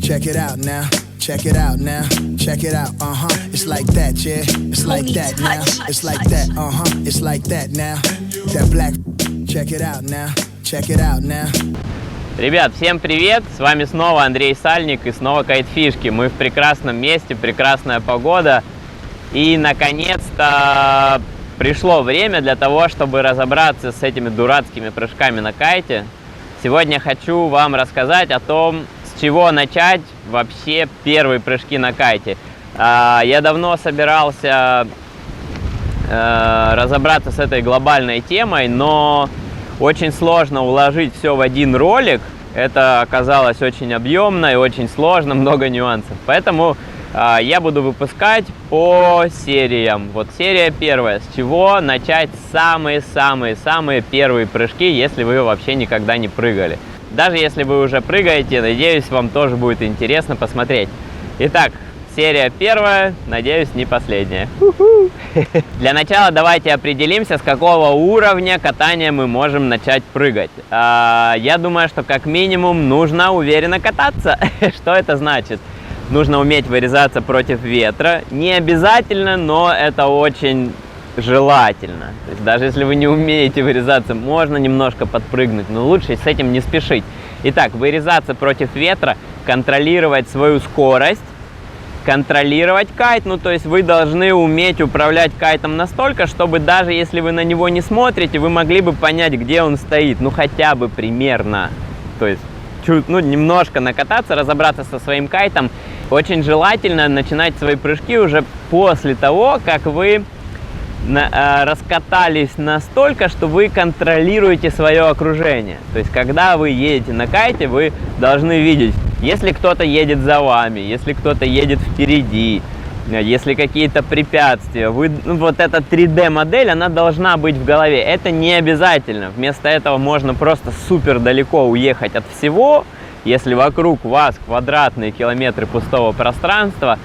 Check it out now. Check it out now. Check it out. It's like that, yeah. It's like that now. It's like that. It's like that now. That black. Check it out now. Check it out now. Ребят, всем привет! С вами снова Андрей Сальник и снова Кайтфишки. Мы в прекрасном месте, прекрасная погода. И наконец-то пришло время для того, чтобы разобраться с этими дурацкими прыжками на кайте. Сегодня хочу вам рассказать о том, с чего начать вообще первые прыжки на кайте. Я давно собирался разобраться с этой глобальной темой, но очень сложно уложить все в один ролик. Это оказалось очень объемно и очень сложно, много нюансов. Поэтому я буду выпускать по сериям. Вот серия первая. С чего начать самые-самые-самые первые прыжки, если вы вообще никогда не прыгали. Даже если вы уже прыгаете, надеюсь, вам тоже будет интересно посмотреть. Итак, серия первая, надеюсь, не последняя. Для начала давайте определимся, с какого уровня катания мы можем начать прыгать. Я думаю, что как минимум нужно уверенно кататься. Что это значит? Нужно уметь вырезаться против ветра. Не обязательно, но это очень желательно. То есть даже если вы не умеете вырезаться, можно немножко подпрыгнуть, но лучше с этим не спешить. Итак, вырезаться против ветра, контролировать свою скорость, контролировать кайт. Ну, то есть вы должны уметь управлять кайтом настолько, чтобы даже если вы на него не смотрите, вы могли бы понять, где он стоит. Ну, хотя бы примерно. То есть немножко накататься, разобраться со своим кайтом. Очень желательно начинать свои прыжки уже после того, как вы раскатались настолько, что вы контролируете свое окружение. То есть, когда вы едете на кайте, вы должны видеть, если кто-то едет за вами, если кто-то едет впереди, если какие-то препятствия. Вот эта 3D-модель, она должна быть в голове. Это не обязательно. Вместо этого можно просто супер далеко уехать от всего. Если вокруг вас квадратные километры пустого пространства,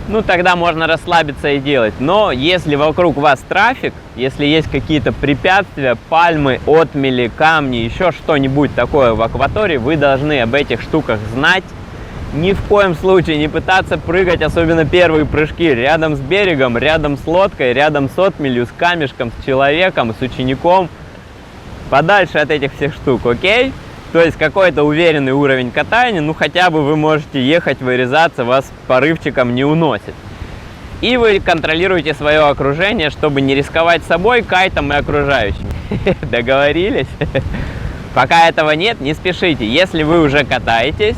ну тогда можно расслабиться и делать. Но если вокруг вас трафик, если есть какие-то препятствия, пальмы, отмели, камни, еще что-нибудь такое в акватории, вы должны об этих штуках знать. Ни в коем случае не пытаться прыгать, особенно первые прыжки, рядом с берегом, рядом с лодкой, рядом с отмелью, с камешком, с человеком, с учеником. Подальше от этих всех штук, окей? То есть какой-то уверенный уровень катания, ну хотя бы вы можете ехать, вырезаться, вас порывчиком не уносит. И вы контролируете свое окружение, чтобы не рисковать собой, кайтом и окружающими. Договорились? Пока этого нет, не спешите. Если вы уже катаетесь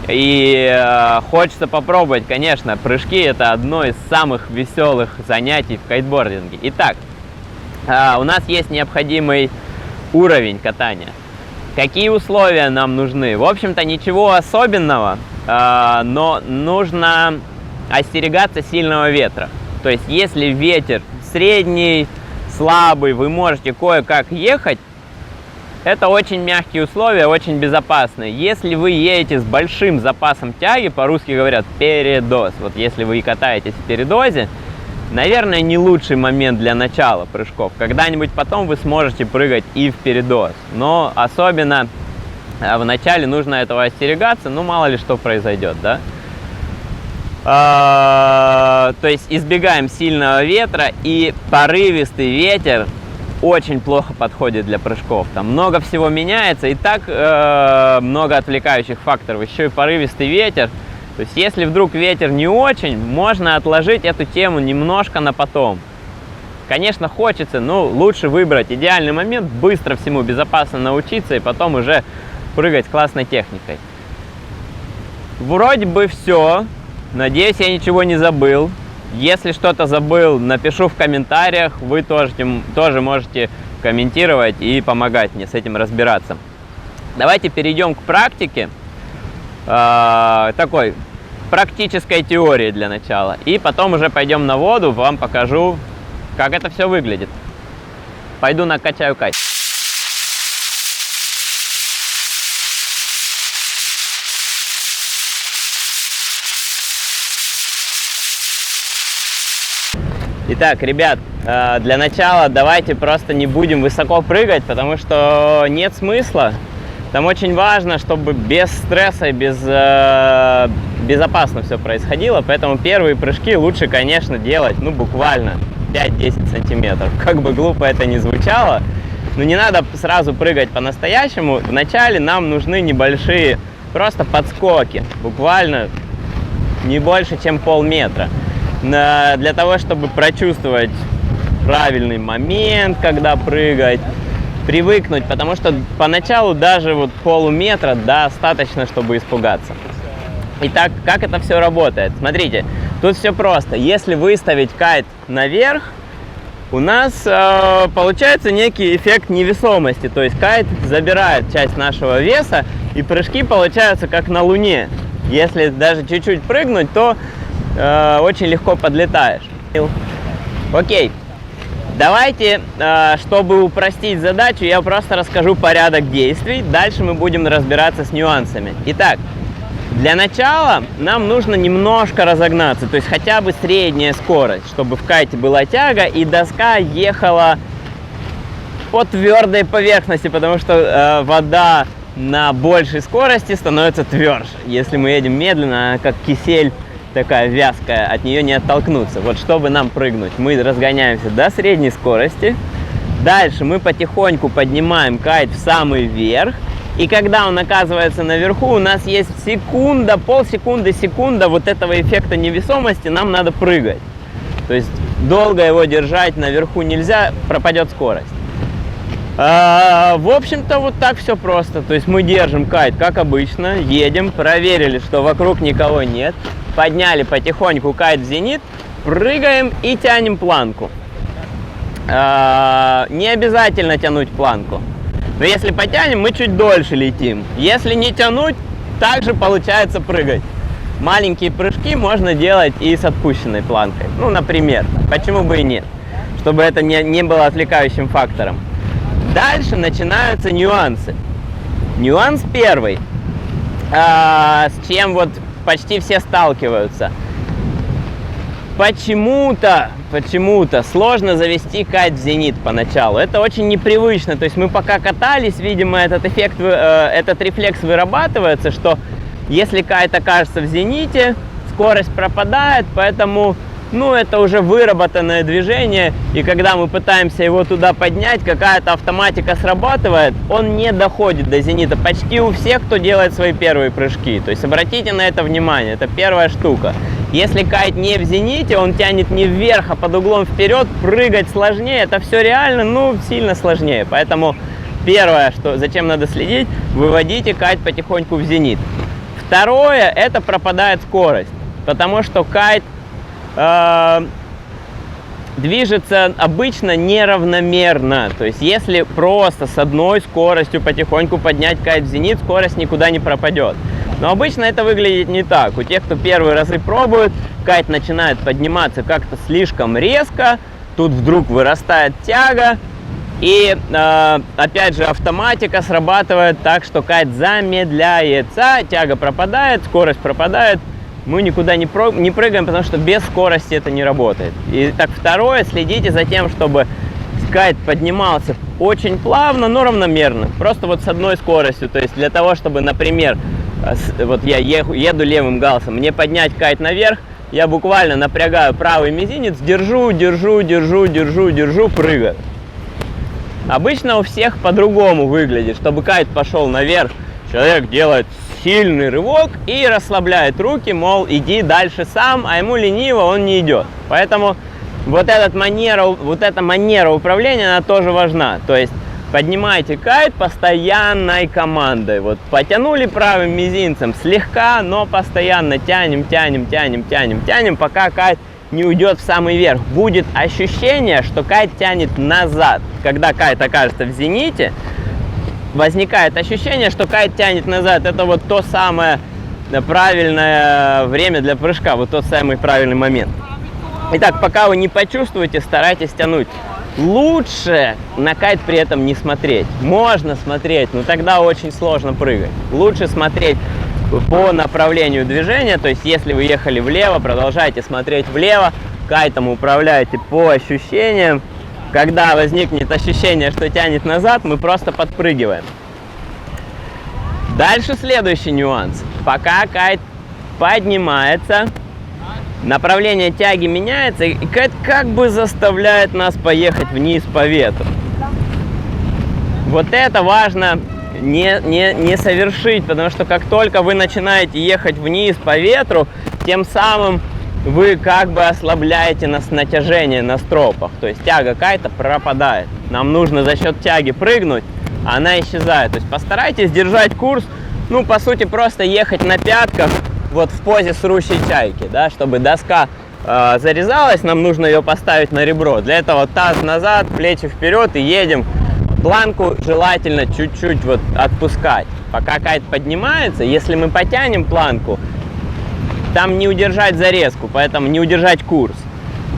и хочется попробовать, конечно, прыжки — это одно из самых веселых занятий в кайтбординге. Итак, у нас есть необходимый уровень катания. Какие условия нам нужны? В общем-то, ничего особенного, но нужно остерегаться сильного ветра. То есть, если ветер средний, слабый, вы можете кое-как ехать, это очень мягкие условия, очень безопасные. Если вы едете с большим запасом тяги, по-русски говорят передоз, вот если вы катаетесь в передозе, наверное, не лучший момент для начала прыжков. Когда-нибудь потом вы сможете прыгать и в передоз. Но особенно в начале нужно этого остерегаться, ну мало ли что произойдет, да? То есть избегаем сильного ветра, и порывистый ветер очень плохо подходит для прыжков. Там много всего меняется, и так много отвлекающих факторов. Еще и порывистый ветер. То есть, если вдруг ветер не очень, можно отложить эту тему немножко на потом. Конечно, хочется, но лучше выбрать идеальный момент, быстро всему безопасно научиться и потом уже прыгать с классной техникой. Вроде бы все. Надеюсь, я ничего не забыл. Если что-то забыл, напишу в комментариях. Вы тоже можете комментировать и помогать мне с этим разбираться. Давайте перейдем к практике. Такой практической теории для начала. И потом уже пойдем на воду, вам покажу, как это все выглядит. Пойду накачаю кайт. Итак, ребят, для начала давайте просто не будем высоко прыгать, потому что нет смысла. Там очень важно, чтобы без стресса и безопасно все происходило, поэтому первые прыжки лучше, конечно, делать, ну, буквально 5-10 сантиметров. Как бы глупо это ни звучало, но не надо сразу прыгать по-настоящему. Вначале нам нужны небольшие просто подскоки, буквально не больше, чем полметра, для того, чтобы прочувствовать правильный момент, когда прыгать, привыкнуть, потому что поначалу даже вот полуметра достаточно, чтобы испугаться. Итак, как это все работает? Смотрите, тут все просто. Если выставить кайт наверх, у нас получается некий эффект невесомости, то есть кайт забирает часть нашего веса, и прыжки получаются как на Луне. Если даже чуть-чуть прыгнуть, то очень легко подлетаешь. Окей. Давайте, чтобы упростить задачу, я просто расскажу порядок действий. Дальше мы будем разбираться с нюансами. Итак, для начала нам нужно немножко разогнаться, то есть хотя бы средняя скорость, чтобы в кайте была тяга и доска ехала по твердой поверхности, потому что вода на большей скорости становится тверже. Если мы едем медленно, она как кисель, такая вязкая, от нее не оттолкнуться. Вот чтобы нам прыгнуть, мы разгоняемся до средней скорости. Дальше мы потихоньку поднимаем кайт в самый верх. И когда он оказывается наверху, у нас есть секунда, полсекунды, секунда вот этого эффекта невесомости, нам надо прыгать. То есть долго его держать наверху нельзя, пропадет скорость. В общем-то, вот так все просто. То есть мы держим кайт, как обычно, едем, проверили, что вокруг никого нет. Подняли потихоньку кайт в зенит, прыгаем и тянем планку. Не обязательно тянуть планку. Но если потянем, мы чуть дольше летим. Если не тянуть, также получается прыгать. Маленькие прыжки можно делать и с отпущенной планкой. Ну, например, почему бы и нет. Чтобы это не было отвлекающим фактором. Дальше начинаются нюансы. Нюанс первый, с чем вот почти все сталкиваются. Почему-то сложно завести кайт в зенит поначалу. Это очень непривычно. То есть мы пока катались, видимо, этот рефлекс вырабатывается, что если кайт окажется в зените, скорость пропадает, поэтому, ну, это уже выработанное движение, и когда мы пытаемся его туда поднять, какая-то автоматика срабатывает, он не доходит до зенита почти у всех, кто делает свои первые прыжки. То есть обратите на это внимание, это первая штука. Если кайт не в зените, он тянет не вверх, а под углом вперед, прыгать сложнее, это все реально, ну, сильно сложнее. Поэтому первое, зачем надо следить, выводите кайт потихоньку в зенит. Второе, это пропадает скорость, потому что кайт движется обычно неравномерно. То есть если просто с одной скоростью потихоньку поднять кайт в зенит, скорость никуда не пропадет. Но обычно это выглядит не так. У тех, кто первые разы пробует, кайт начинает подниматься как-то слишком резко, тут вдруг вырастает тяга, и опять же автоматика срабатывает так, что кайт замедляется, тяга пропадает, скорость пропадает, мы никуда не прыгаем, потому что без скорости это не работает. И так, второе, следите за тем, чтобы кайт поднимался очень плавно, но равномерно, просто вот с одной скоростью. То есть для того, чтобы, например, вот я еду левым галсом, мне поднять кайт наверх, я буквально напрягаю правый мизинец, держу, прыгаю. Обычно у всех по-другому выглядит. Чтобы кайт пошел наверх, человек делает сильный рывок и расслабляет руки, мол, иди дальше сам, а ему лениво, он не идет. Поэтому вот эта манера управления, она тоже важна. То есть поднимайте кайт постоянной командой. Вот потянули правым мизинцем слегка, но постоянно тянем, пока кайт не уйдет в самый верх. Будет ощущение, что кайт тянет назад. Когда кайт окажется в зените, возникает ощущение, что кайт тянет назад. Это вот то самое правильное время для прыжка, вот тот самый правильный момент. Итак, пока вы не почувствуете, старайтесь тянуть. Лучше на кайт при этом не смотреть. Можно смотреть, но тогда очень сложно прыгать. Лучше смотреть по направлению движения, то есть если вы ехали влево, продолжайте смотреть влево, кайтом управляйте по ощущениям. Когда возникнет ощущение, что тянет назад, мы просто подпрыгиваем. Дальше следующий нюанс. Пока кайт поднимается, направление тяги меняется, и кайт как бы заставляет нас поехать вниз по ветру. Вот это важно не совершить, потому что как только вы начинаете ехать вниз по ветру, тем самым вы как бы ослабляете натяжение на стропах. То есть тяга кайта пропадает. Нам нужно за счет тяги прыгнуть, а она исчезает. То есть постарайтесь держать курс, ну, по сути, просто ехать на пятках, вот в позе срущей чайки, да, чтобы доска зарезалась, нам нужно ее поставить на ребро. Для этого таз назад, плечи вперед и едем. Планку желательно чуть-чуть вот отпускать. Пока кайт поднимается, если мы потянем планку, там не удержать зарезку, поэтому не удержать курс.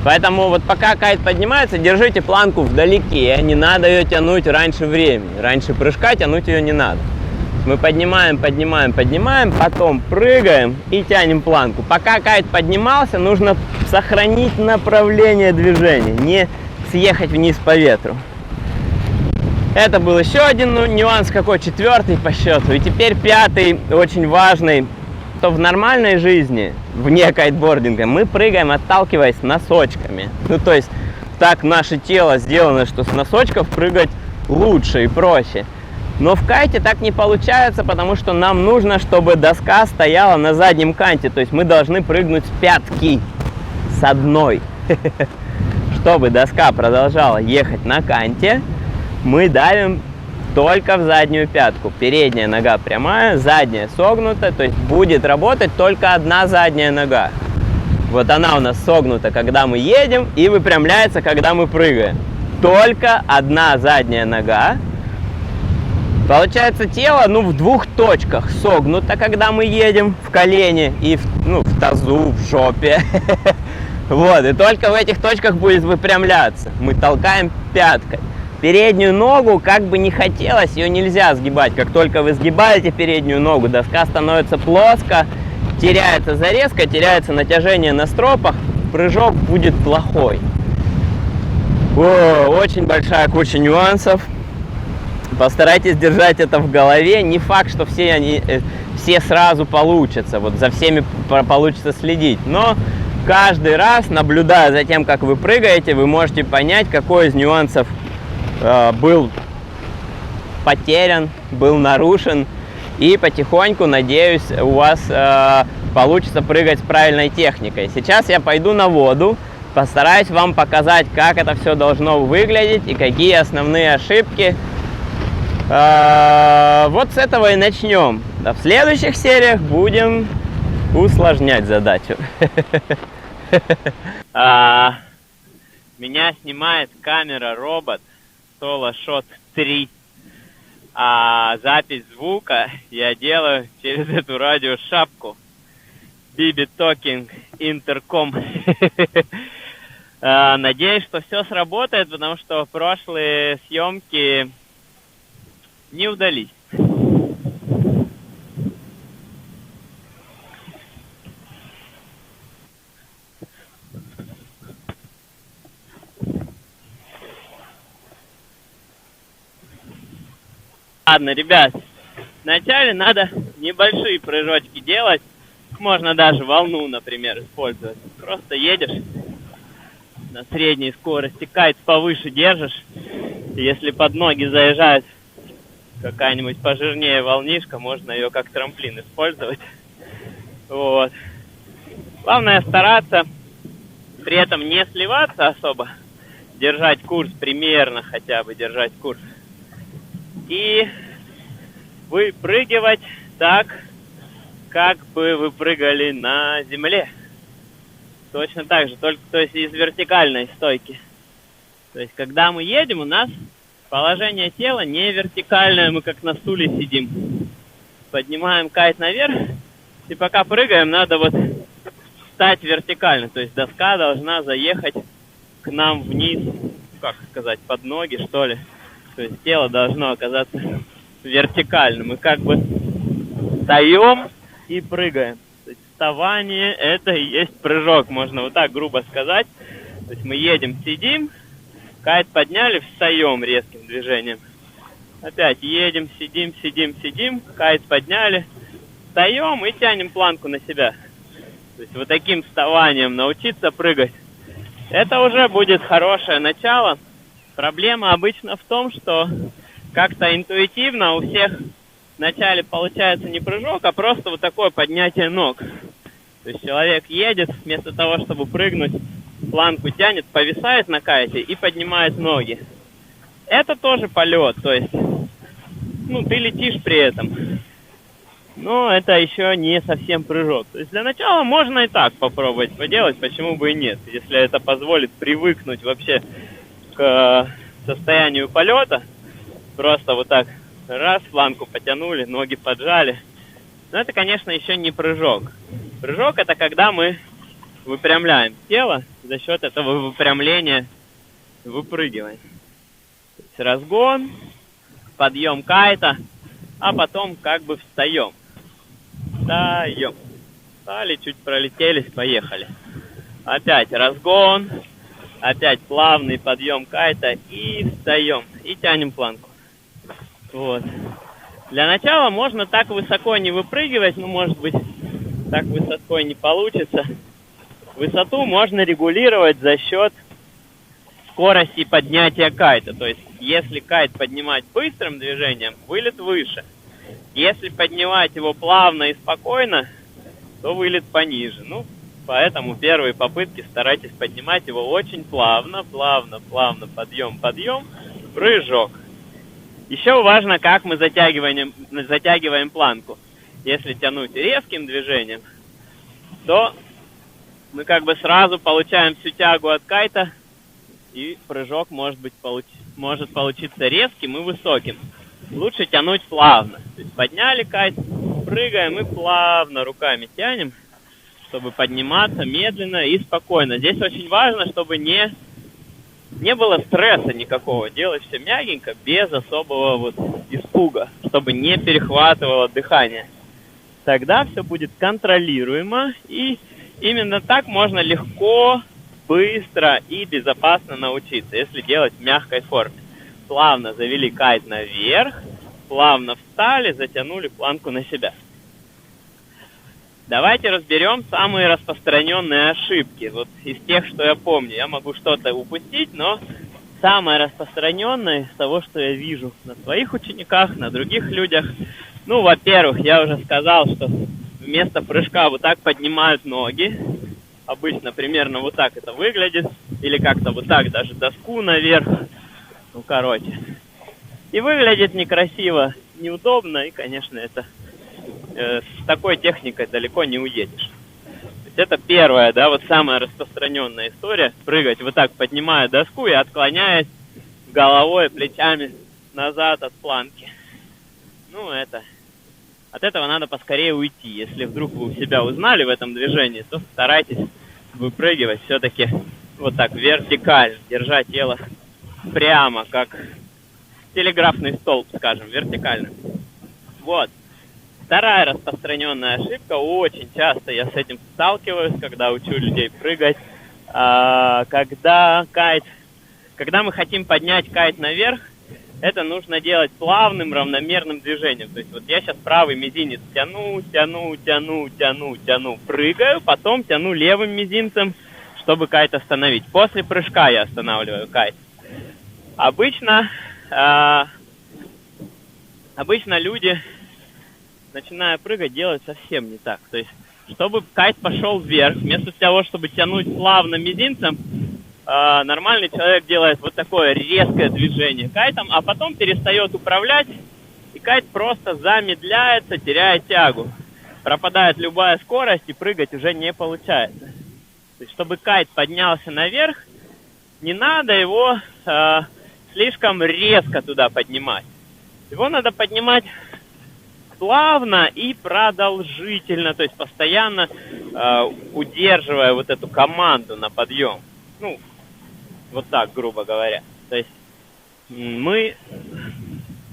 Поэтому вот пока кайт поднимается, держите планку вдалеке, не надо ее тянуть раньше времени. Раньше прыжка тянуть ее не надо. Мы поднимаем, поднимаем, поднимаем, потом прыгаем и тянем планку. Пока кайт поднимался, нужно сохранить направление движения, не съехать вниз по ветру. Это был еще один нюанс, какой, четвертый по счету. И теперь пятый, очень важный, что в нормальной жизни, вне кайтбординга, мы прыгаем, отталкиваясь носочками. Ну, то есть, так наше тело сделано, что с носочков прыгать лучше и проще. Но в кайте так не получается, потому что нам нужно, чтобы доска стояла на заднем канте. То есть мы должны прыгнуть с пятки, с одной. Чтобы доска продолжала ехать на канте, мы давим только в заднюю пятку. Передняя нога прямая, задняя согнута, то есть будет работать только одна задняя нога. Вот она у нас согнута, когда мы едем, и выпрямляется, когда мы прыгаем. Только одна задняя нога. Получается, тело, ну, в двух точках согнуто, когда мы едем, в колене и в тазу, в жопе. Вот, и только в этих точках будет выпрямляться. Мы толкаем пяткой. Переднюю ногу, как бы не хотелось, ее нельзя сгибать. Как только вы сгибаете переднюю ногу, доска становится плоско, теряется зарезка, теряется натяжение на стропах, прыжок будет плохой. Очень большая куча нюансов. Постарайтесь держать это в голове. Не факт, что все сразу получатся, вот за всеми получится следить. Но каждый раз, наблюдая за тем, как вы прыгаете, вы можете понять, какой из нюансов был потерян, был нарушен, и потихоньку, надеюсь, у вас получится прыгать с правильной техникой. Сейчас я пойду на воду, постараюсь вам показать, как это все должно выглядеть и какие основные ошибки. Вот с этого и начнем. А в следующих сериях будем усложнять задачу. Меня снимает камера робот SoloShot 3, а запись звука я делаю через эту радиошапку BB Talking Intercom. Надеюсь, что все сработает, потому что прошлые съемки не удались. Ладно, ребят, вначале надо небольшие прыжочки делать. Можно даже волну, например, использовать. Просто едешь на средней скорости, кайт повыше держишь. Если под ноги заезжает какая-нибудь пожирнее волнишка, можно ее как трамплин использовать. Вот. Главное стараться при этом не сливаться особо, держать курс примерно, хотя бы держать курс. И выпрыгивать так, как бы вы прыгали на земле. Точно так же, только то есть из вертикальной стойки. То есть когда мы едем, у нас положение тела не вертикальное, мы как на стуле сидим. Поднимаем кайт наверх, и пока прыгаем, надо вот встать вертикально. То есть доска должна заехать к нам вниз, как сказать, под ноги, что ли. То есть тело должно оказаться вертикальным. Мы как бы встаем и прыгаем. То есть вставание — это и есть прыжок, можно вот так грубо сказать. То есть мы едем, сидим, кайт подняли, встаем резким движением. Опять едем, сидим, сидим, сидим, кайт подняли, встаем и тянем планку на себя. То есть вот таким вставанием научиться прыгать. Это уже будет хорошее начало. Проблема обычно в том, что как-то интуитивно у всех вначале получается не прыжок, а просто вот такое поднятие ног. То есть человек едет, вместо того, чтобы прыгнуть, планку тянет, повисает на кайте и поднимает ноги. Это тоже полет, то есть, ты летишь при этом. Но это еще не совсем прыжок. То есть для начала можно и так попробовать поделать, почему бы и нет. Если это позволит привыкнуть вообще к состоянию полета, просто вот так раз, планку потянули, ноги поджали. Но это, конечно, еще не прыжок. Прыжок — это когда мы выпрямляем тело, за счет этого выпрямления выпрыгиваем. То есть разгон, подъем кайта, а потом как бы встаем. Встаем. Встали, чуть пролетелись, поехали. Опять разгон, опять плавный подъем кайта и встаем. И тянем планку. Вот. Для начала можно так высоко не выпрыгивать, может быть, так высоко не получится. Высоту можно регулировать за счет скорости поднятия кайта. То есть, если кайт поднимать быстрым движением, вылет выше. Если поднимать его плавно и спокойно, то вылет пониже. Поэтому первые попытки старайтесь поднимать его очень плавно, плавно, плавно, подъем, подъем, прыжок. Еще важно, как мы затягиваем планку. Если тянуть резким движением, то мы как бы сразу получаем всю тягу от кайта, и прыжок может получиться резким и высоким. Лучше тянуть плавно. То есть подняли кайт, прыгаем и плавно руками тянем, чтобы подниматься медленно и спокойно. Здесь очень важно, чтобы не было стресса никакого. Делать все мягенько, без особого испуга, чтобы не перехватывало дыхание. Тогда все будет контролируемо, и именно так можно легко, быстро и безопасно научиться, если делать в мягкой форме. Плавно завели кайт наверх, плавно встали, затянули планку на себя. Давайте разберем самые распространенные ошибки. Вот из тех, что я помню. Я могу что-то упустить, но самое распространенное из того, что я вижу на своих учениках, на других людях. Во-первых, я уже сказал, что вместо прыжка вот так поднимают ноги. Обычно примерно вот так это выглядит. Или как-то вот так, даже доску наверх. И выглядит некрасиво, неудобно, и, конечно, это с такой техникой далеко не уедешь. То есть это первая, самая распространенная история. Прыгать вот так, поднимая доску и отклоняясь головой, плечами назад от планки. От этого надо поскорее уйти. Если вдруг вы себя узнали в этом движении, то старайтесь выпрыгивать все-таки вот так вертикально, держа тело прямо, как телеграфный столб, скажем, вертикально. Вот. Вторая распространенная ошибка, очень часто я с этим сталкиваюсь, когда учу людей прыгать, когда мы хотим поднять кайт наверх, это нужно делать плавным, равномерным движением. То есть я сейчас правый мизинец тяну, прыгаю, потом тяну левым мизинцем, чтобы кайт остановить. После прыжка я останавливаю кайт. Обычно люди, начиная прыгать, делают совсем не так. То есть, чтобы кайт пошел вверх, вместо того, чтобы тянуть плавно мизинцем, нормальный человек делает вот такое резкое движение кайтом, а потом перестает управлять, и кайт просто замедляется, теряя тягу. Пропадает любая скорость, и прыгать уже не получается. То есть, чтобы кайт поднялся наверх, не надо его слишком резко туда поднимать. Его надо поднимать плавно и продолжительно, то есть постоянно удерживая вот эту команду на подъем. Вот так, грубо говоря. То есть мы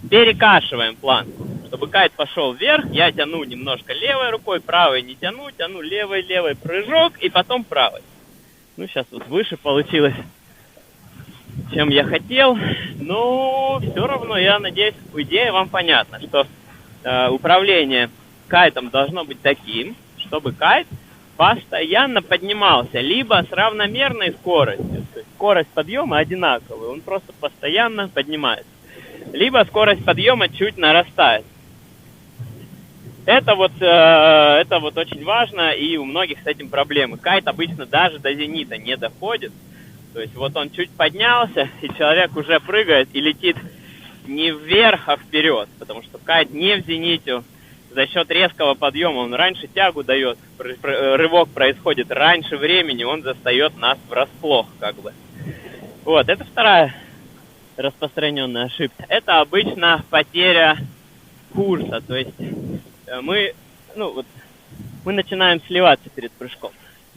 перекашиваем планку. Чтобы кайт пошел вверх, я тяну немножко левой рукой, правой не тяну, тяну левой, прыжок и потом правой. Сейчас выше получилось. чем я хотел, но все равно, я надеюсь, идея вам понятна, что управление кайтом должно быть таким, чтобы кайт постоянно поднимался, либо с равномерной скоростью, то есть скорость подъема одинаковая, он просто постоянно поднимается, либо скорость подъема чуть нарастает. Это вот очень важно, и у многих с этим проблемы. Кайт обычно даже до зенита не доходит. То есть вот он чуть поднялся, и человек уже прыгает и летит не вверх, а вперед. Потому что кайт не в зените, за счет резкого подъема он раньше тягу дает, рывок происходит раньше времени, он застает нас врасплох, как бы. Вот, это вторая распространенная ошибка. Это обычно потеря курса, то есть мы начинаем сливаться перед прыжком.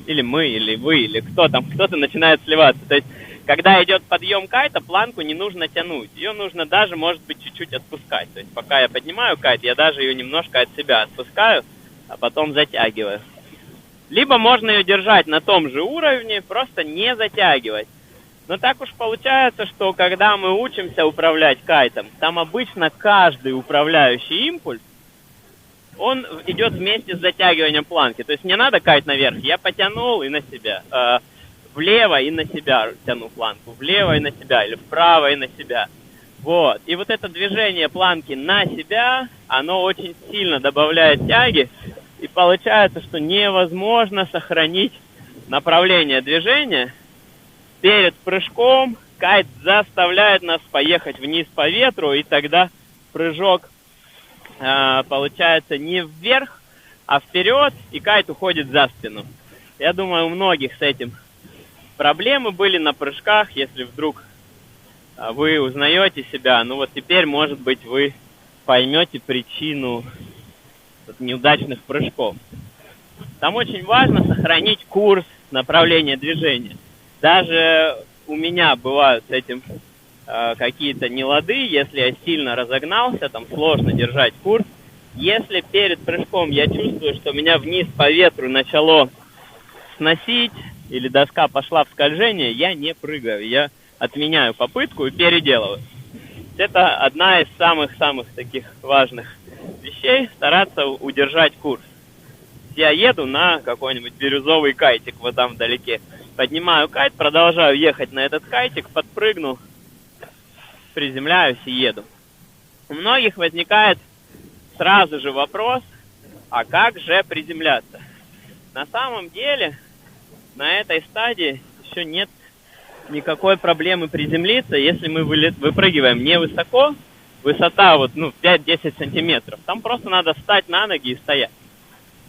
Или мы, или вы, или кто-то начинает сливаться. То есть, когда идет подъем кайта, планку не нужно тянуть. Ее нужно даже, может быть, чуть-чуть отпускать. То есть, пока я поднимаю кайт, я даже ее немножко от себя отпускаю, а потом затягиваю. Либо можно ее держать на том же уровне, просто не затягивать. Но так уж получается, что когда мы учимся управлять кайтом, там обычно каждый управляющий импульс, он идет вместе с затягиванием планки. То есть мне надо кайт наверх, я потянул и на себя. Влево и на себя тяну планку. Влево и на себя, или вправо и на себя. Вот. И вот это движение планки на себя, оно очень сильно добавляет тяги. И получается, что невозможно сохранить направление движения. Перед прыжком кайт заставляет нас поехать вниз по ветру, и тогда прыжок получается не вверх, а вперед, и кайт уходит за спину. Я думаю, у многих с этим проблемы были на прыжках. Если вдруг вы узнаете себя, ну вот теперь, может быть, вы поймете причину неудачных прыжков. Там очень важно сохранить курс направления движения. Даже у меня бывают с этим какие-то нелады, если я сильно разогнался, там сложно держать курс. Если перед прыжком я чувствую, что меня вниз по ветру начало сносить, или доска пошла в скольжение, я не прыгаю, я отменяю попытку и переделываю. Это одна из самых-самых таких важных вещей, стараться удержать курс. Я еду на какой-нибудь бирюзовый кайтик вот там вдалеке, поднимаю кайт, продолжаю ехать на этот кайтик, подпрыгну, приземляюсь и еду. У многих возникает сразу же вопрос, а как же приземляться? На самом деле, на этой стадии еще нет никакой проблемы приземлиться, если мы выпрыгиваем невысоко, высота 5-10 сантиметров. Там просто надо встать на ноги и стоять.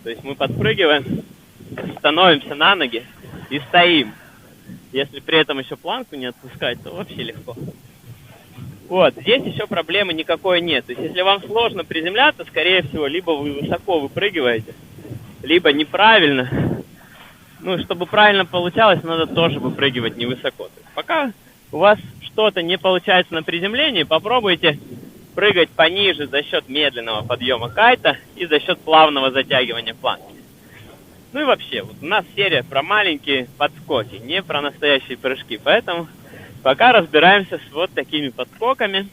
То есть мы подпрыгиваем, становимся на ноги и стоим. Если при этом еще планку не отпускать, то вообще легко. Вот, здесь еще проблемы никакой нет. То есть, если вам сложно приземляться, скорее всего, либо вы высоко выпрыгиваете, либо неправильно. Ну, чтобы правильно получалось, надо тоже выпрыгивать невысоко. То есть, пока у вас что-то не получается на приземлении, попробуйте прыгать пониже за счет медленного подъема кайта и за счет плавного затягивания планки. Ну и вообще, вот у нас серия про маленькие подскоки, не про настоящие прыжки, поэтому пока разбираемся с вот такими подскоками.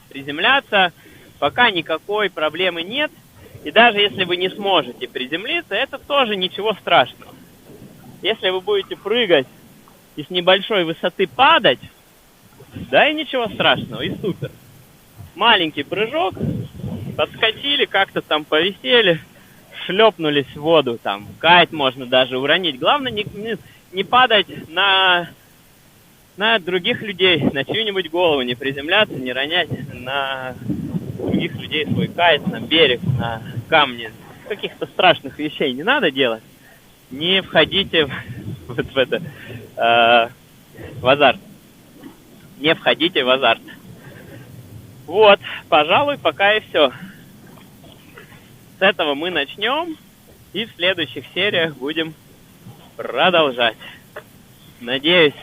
Приземляться пока никакой проблемы нет. И даже если вы не сможете приземлиться, это тоже ничего страшного. Если вы будете прыгать и с небольшой высоты падать, да и ничего страшного, и супер. Маленький прыжок, подскочили, как-то там повисели, шлепнулись в воду, там кайт можно даже уронить. Главное не падать на других людей, на чью-нибудь голову, не приземляться, не ронять на других людей свой кайт, на берег, на камни. Каких-то страшных вещей не надо делать. Не входите в азарт. Не входите в азарт. Вот, пожалуй, пока и все. С этого мы начнем, и в следующих сериях будем продолжать. Надеюсь,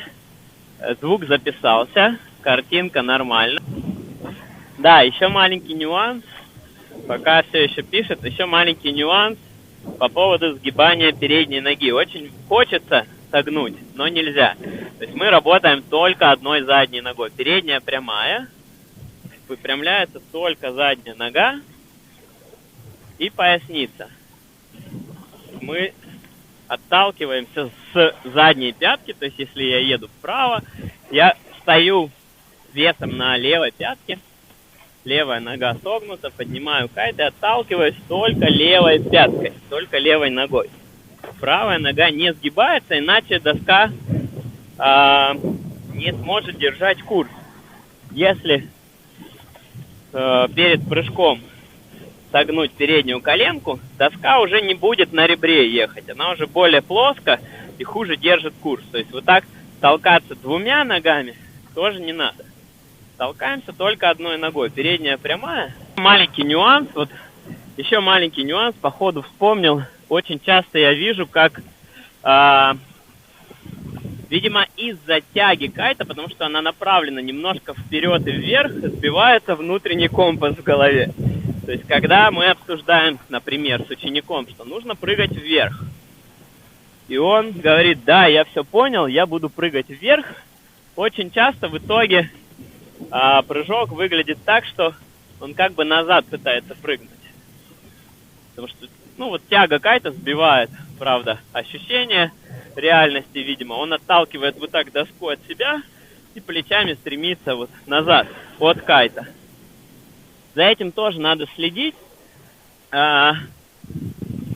звук записался, картинка нормально. Да, еще маленький нюанс, пока все еще пишет, еще маленький нюанс по поводу сгибания передней ноги. Очень хочется согнуть, но нельзя. То есть мы работаем только одной задней ногой. Передняя прямая, выпрямляется только задняя нога и поясница. Мы отталкиваемся с задней пятки, то есть если я еду вправо, я стою весом на левой пятке, левая нога согнута, поднимаю кайт и отталкиваюсь только левой пяткой, только левой ногой. Правая нога не сгибается, иначе доска не сможет держать курс. Если перед прыжком согнуть переднюю коленку, доска уже не будет на ребре ехать. Она уже более плоско и хуже держит курс. То есть вот так толкаться двумя ногами тоже не надо. Толкаемся только одной ногой. Передняя прямая. Маленький нюанс. Вот еще маленький нюанс. По ходу вспомнил. Очень часто я вижу, как, видимо, из-за тяги кайта, потому что она направлена немножко вперед и вверх, сбивается внутренний компас в голове. То есть, когда мы обсуждаем, например, с учеником, что нужно прыгать вверх, и он говорит, да, я все понял, я буду прыгать вверх, очень часто в итоге прыжок выглядит так, что он как бы назад пытается прыгнуть. Потому что, ну вот тяга кайта сбивает, правда, ощущение реальности, видимо. Он отталкивает вот так доску от себя и плечами стремится вот назад от кайта. За этим тоже надо следить. Ну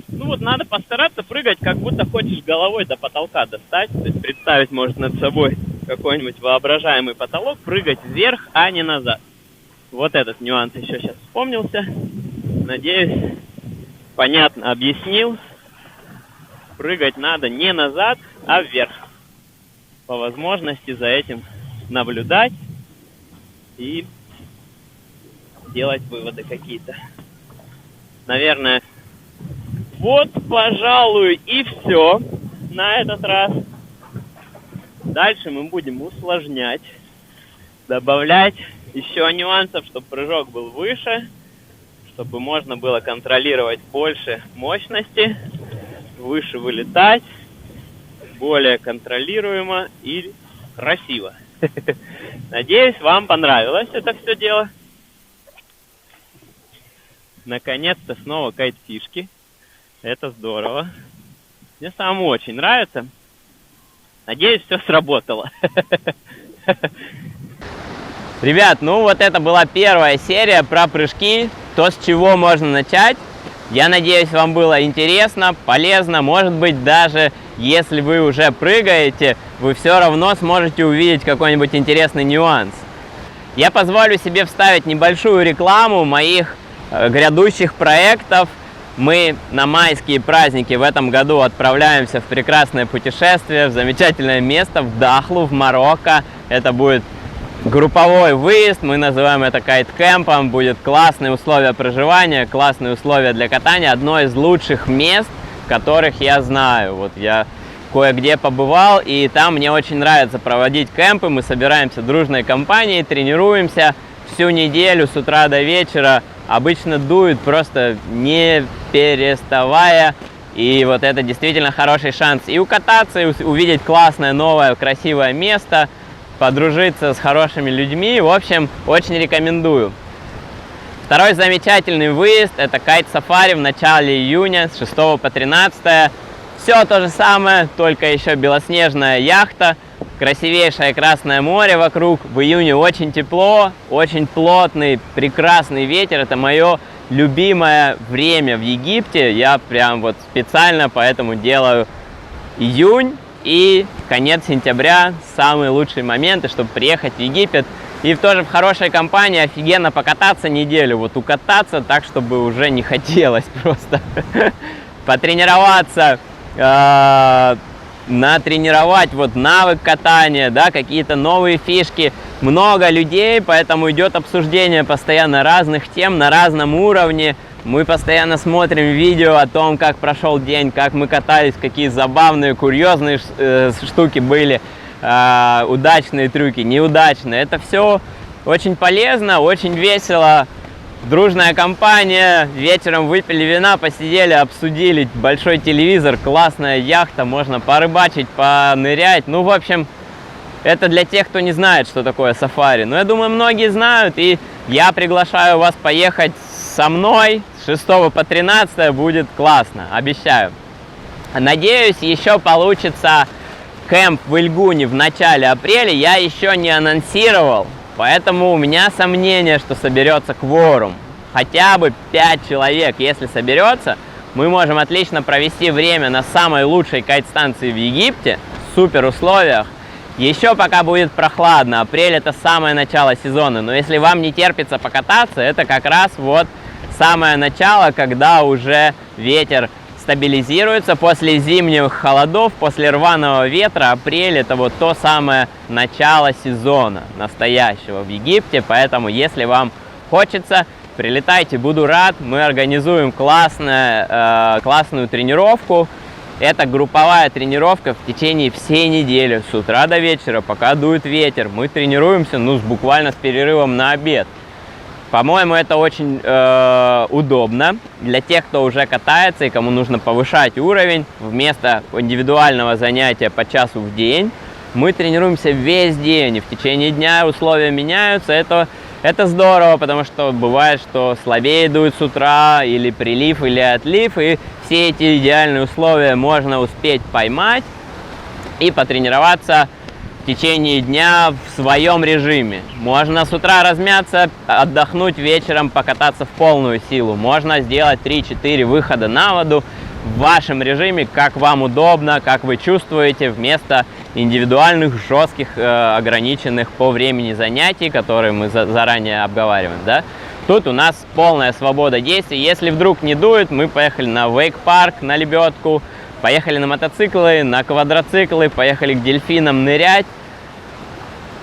вот надо постараться прыгать, как будто хочешь головой до потолка достать. То есть представить, может, над собой какой-нибудь воображаемый потолок, прыгать вверх, а не назад. Вот этот нюанс еще сейчас вспомнился. Надеюсь, понятно объяснил. Прыгать надо не назад, а вверх. По возможности за этим наблюдать и делать выводы какие-то. Наверное, вот, пожалуй, и все на этот раз. Дальше мы будем усложнять, добавлять еще нюансов, чтобы прыжок был выше, чтобы можно было контролировать больше мощности, выше вылетать, более контролируемо и красиво. Надеюсь, вам понравилось это все дело. Наконец-то снова кайт-фишки. Это здорово. Мне самому очень нравится. Надеюсь, все сработало. Ребят, ну вот это была первая серия про прыжки. То, с чего можно начать. Я надеюсь, вам было интересно, полезно. Может быть, даже если вы уже прыгаете, вы все равно сможете увидеть какой-нибудь интересный нюанс. Я позволю себе вставить небольшую рекламу моих грядущих проектов. Мы на майские праздники в этом году отправляемся в прекрасное путешествие, в замечательное место, в Дахлу, в Марокко. Это будет групповой выезд, мы называем это кайт-кэмпом. Будет классные условия проживания, классные условия для катания. Одно из лучших мест, которых я знаю. Вот я кое-где побывал, и там мне очень нравится проводить кемпы. Мы собираемся дружной компанией, тренируемся всю неделю с утра до вечера. Обычно дует просто не переставая. И вот это действительно хороший шанс и укататься, и увидеть классное, новое, красивое место, подружиться с хорошими людьми. В общем, очень рекомендую. Второй замечательный выезд – это кайт-сафари в начале июня с 6 по 13. Все то же самое, только еще белоснежная яхта, красивейшее Красное море вокруг. В июне очень тепло, очень плотный, прекрасный ветер. Это мое любимое время в Египте. Я прям вот специально поэтому делаю июнь и конец сентября. Самые лучшие моменты, чтобы приехать в Египет. И тоже в хорошей компании офигенно покататься неделю. Вот укататься так, чтобы уже не хотелось просто. Потренироваться, натренировать вот навык катания, да, какие-то новые фишки. Много людей, поэтому идет обсуждение постоянно разных тем на разном уровне. Мы постоянно смотрим видео о том, как прошел день, как мы катались, какие забавные, курьезные штуки были, удачные трюки, неудачные. Это все очень полезно, очень весело. Дружная компания, вечером выпили вина, посидели, обсудили, большой телевизор, классная яхта, можно порыбачить, понырять. Ну, в общем, это для тех, кто не знает, что такое сафари. Но я думаю, многие знают, и я приглашаю вас поехать со мной с 6 по 13, будет классно, обещаю. Надеюсь, еще получится кемп в Ильгуне в начале апреля, я еще не анонсировал. Поэтому у меня сомнение, что соберется кворум. Хотя бы 5 человек, если соберется, мы можем отлично провести время на самой лучшей кайт-станции в Египте, в супер условиях. Еще пока будет прохладно, апрель это самое начало сезона, но если вам не терпится покататься, это как раз вот самое начало, когда уже ветер стабилизируется после зимних холодов, после рваного ветра. Апрель это вот то самое начало сезона настоящего в Египте, поэтому если вам хочется, прилетайте, буду рад, мы организуем классную тренировку. Это групповая тренировка в течение всей недели, с утра до вечера, пока дует ветер. Мы тренируемся, буквально с перерывом на обед. По-моему, это очень удобно для тех, кто уже катается и кому нужно повышать уровень. Вместо индивидуального занятия по часу в день мы тренируемся весь день, и в течение дня условия меняются. Это здорово, потому что бывает, что слабее дует с утра, или прилив, или отлив, и все эти идеальные условия можно успеть поймать и потренироваться в течение дня в своем режиме. Можно с утра размяться, отдохнуть, вечером покататься в полную силу. Можно сделать 3-4 выхода на воду в вашем режиме, как вам удобно, как вы чувствуете, вместо индивидуальных, жестких, ограниченных по времени занятий, которые мы заранее обговариваем. Да? Тут у нас полная свобода действий. Если вдруг не дует, мы поехали на вейк-парк, на лебедку, поехали на мотоциклы, на квадроциклы, поехали к дельфинам нырять.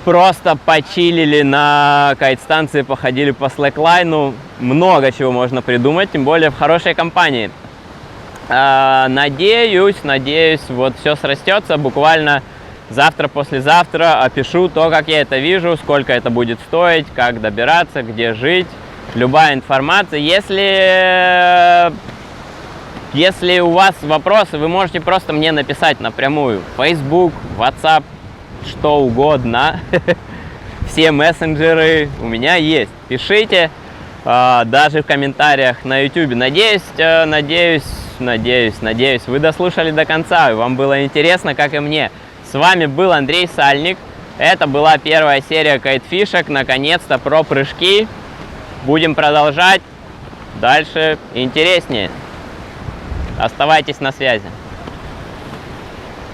Просто почилили на кайт-станции, походили по слэклайну. Много чего можно придумать, тем более в хорошей компании. Надеюсь, вот все срастется. Буквально завтра-послезавтра опишу то, как я это вижу, сколько это будет стоить, как добираться, где жить. Любая информация. Если у вас вопросы, вы можете просто мне написать напрямую. Facebook, WhatsApp, что угодно. Все мессенджеры у меня есть. Пишите, даже в комментариях на YouTube. Надеюсь, вы дослушали до конца, и вам было интересно, как и мне. С вами был Андрей Сальник. Это была первая серия кайтфишек. Наконец-то про прыжки. Будем продолжать. Дальше интереснее. Оставайтесь на связи.